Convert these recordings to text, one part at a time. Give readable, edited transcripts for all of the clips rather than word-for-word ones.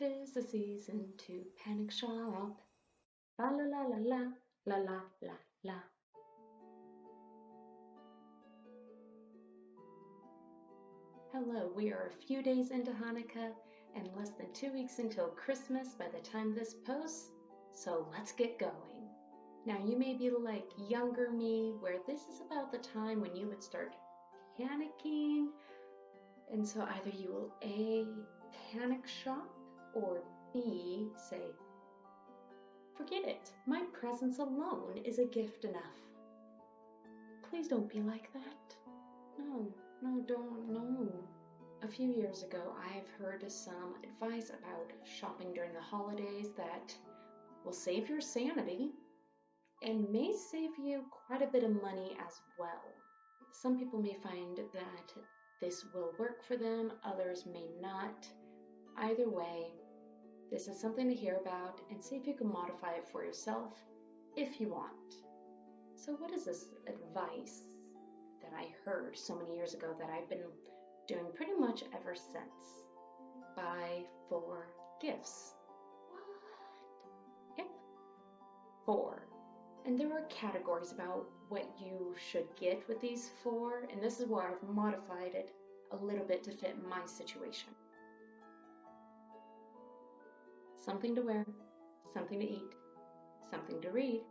'Tis the season to panic shop. La la la la la la la la la. Hello, we are a few days into Hanukkah and less than 2 weeks until Christmas by the time this posts, so let's get going. Now you may be like younger me, where this is about the time when you would start panicking, and so either you will A, panic shop, or B, say, forget it, my presence alone is a gift enough. Please don't be like that. No, don't, no. A few years ago, I've heard some advice about shopping during the holidays that will save your sanity and may save you quite a bit of money as well. Some people may find that this will work for them, others may not. Either way, this is something to hear about and see if you can modify it for yourself if you want. So what is this advice that I heard so many years ago that I've been doing pretty much ever since? Buy 4 gifts. What? Yep. 4. And there are categories about what you should get with these 4, and this is where I've modified it a little bit to fit my situation. Something to wear, something to eat, something to read,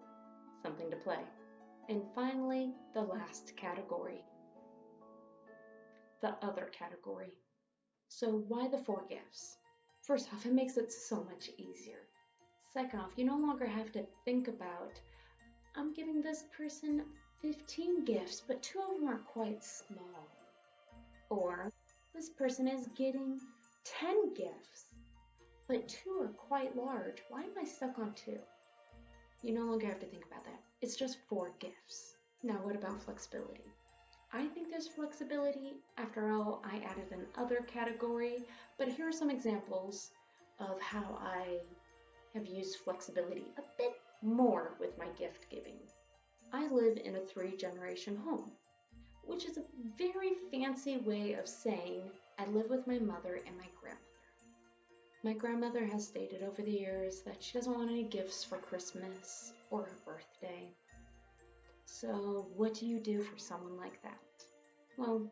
something to play. And finally, the last category, the other category. So why the 4 gifts? First off, it makes it so much easier. Second off, you no longer have to think about, I'm giving this person 15 gifts, but 2 of them are quite small. Or this person is getting 10 gifts, but 2 are quite large. Why am I stuck on 2? You no longer have to think about that. It's just 4 gifts. Now what about flexibility? I think there's flexibility. After all, I added an other category, but here are some examples of how I have used flexibility a bit more with my gift giving. I live in a 3-generation home, which is a very fancy way of saying I live with my mother and my grandmother. My grandmother has stated over the years that she doesn't want any gifts for Christmas or her birthday. So what do you do for someone like that? Well,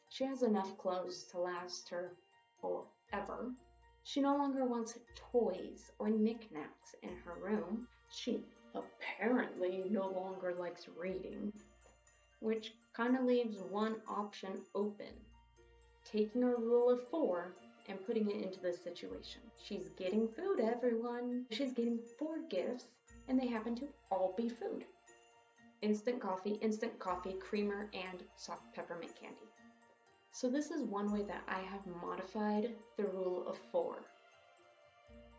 she has enough clothes to last her forever. She no longer wants toys or knickknacks in her room. She apparently no longer likes reading, which kind of leaves one option open. Taking her rule of 4 and putting it into this situation. She's getting food, everyone. She's getting 4 gifts, and they happen to all be food. Instant coffee, creamer, and soft peppermint candy. So this is one way that I have modified the rule of 4.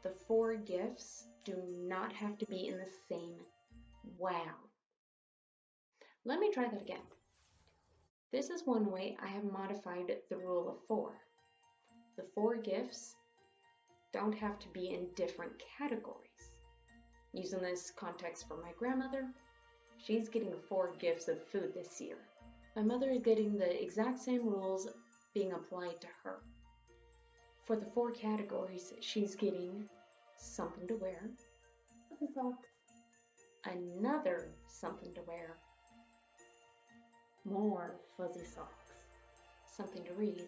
The 4 gifts do not have to be in the same wow. Let me try that again. This is one way I have modified the rule of 4. The 4 gifts don't have to be in different categories. Using this context for my grandmother, she's getting 4 gifts of food this year. My mother is getting the exact same rules being applied to her. For the 4 categories, she's getting something to wear, fuzzy socks, another something to wear, more fuzzy socks, something to read.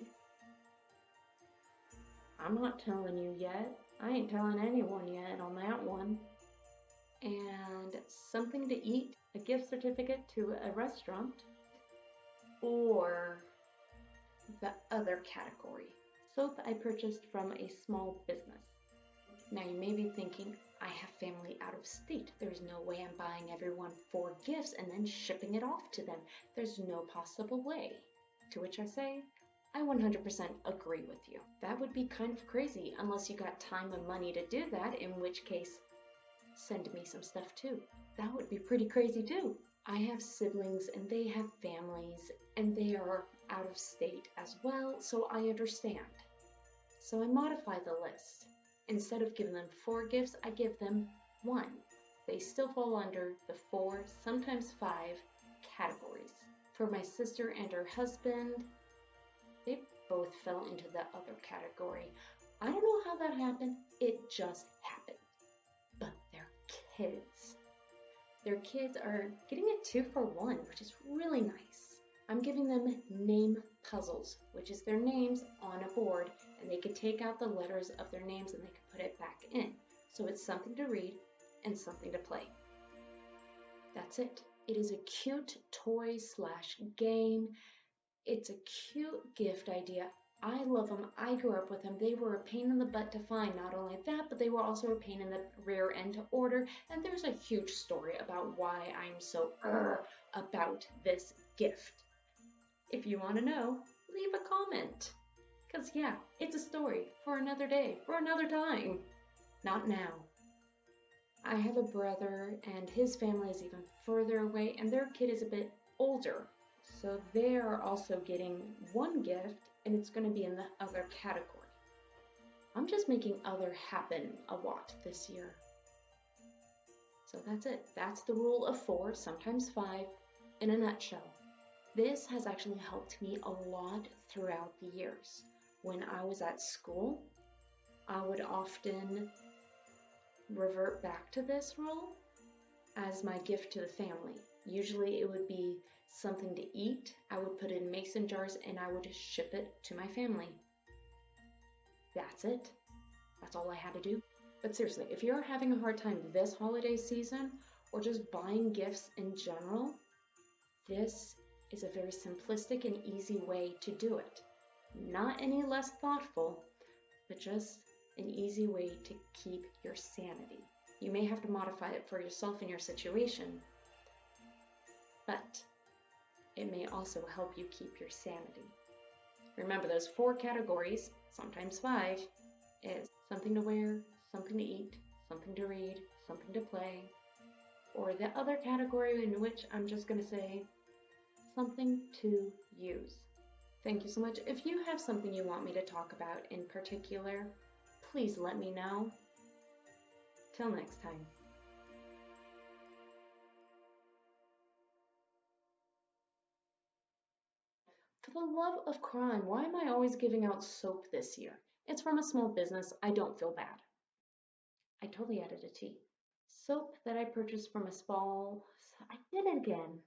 I'm not telling you yet. I ain't telling anyone yet on that one. And something to eat, a gift certificate to a restaurant, or the other category, soap I purchased from a small business. Now you may be thinking, I have family out of state. There's no way I'm buying everyone 4 gifts and then shipping it off to them. There's no possible way. To which I say, I 100% agree with you. That would be kind of crazy unless you got time and money to do that, in which case, send me some stuff too. That would be pretty crazy too. I have siblings and they have families and they are out of state as well, so I understand. So I modify the list. Instead of giving them 4 gifts, I give them 1. They still fall under the 4, sometimes 5 categories. For my sister and her husband, they both fell into the other category. I don't know how that happened. just happened. But they're kids. Their kids are getting a 2-for-1, which is really nice. I'm giving them name puzzles, which is their names on a board, and they could take out the letters of their names and they could put it back in. So it's something to read and something to play. That's it. It is a cute toy slash game. It's a cute gift idea. I love them. I grew up with them. They were a pain in the butt to find. Not only that, but they were also a pain in the rear end to order. And there's a huge story about why I'm so about this gift. If you want to know, leave a comment. Because yeah, it's a story for another day, for another time. Not now. I have a brother and his family is even further away and their kid is a bit older. So they are also getting one gift and it's going to be in the other category. I'm just making other happen a lot this year. So that's it. That's the rule of 4, sometimes 5, in a nutshell. This has actually helped me a lot throughout the years. When I was at school, I would often revert back to this rule as my gift to the family. Usually it would be something to eat. I would put it in mason jars and I would ship it to my family. That's it. That's all I had to do. But seriously, if you're having a hard time this holiday season or just buying gifts in general, this is a very simplistic and easy way to do it. Not any less thoughtful, but just an easy way to keep your sanity. You may have to modify it for yourself and your situation, but it may also help you keep your sanity. Remember those 4 categories, sometimes 5, is something to wear, something to eat, something to read, something to play, or the other category in which I'm just going to say something to use. Thank you so much. If you have something you want me to talk about in particular, please let me know. Till next time. For the love of crime, why am I always giving out soap this year? It's from a small business. I don't feel bad. I totally added a T. Soap that I purchased from a small... I did it again.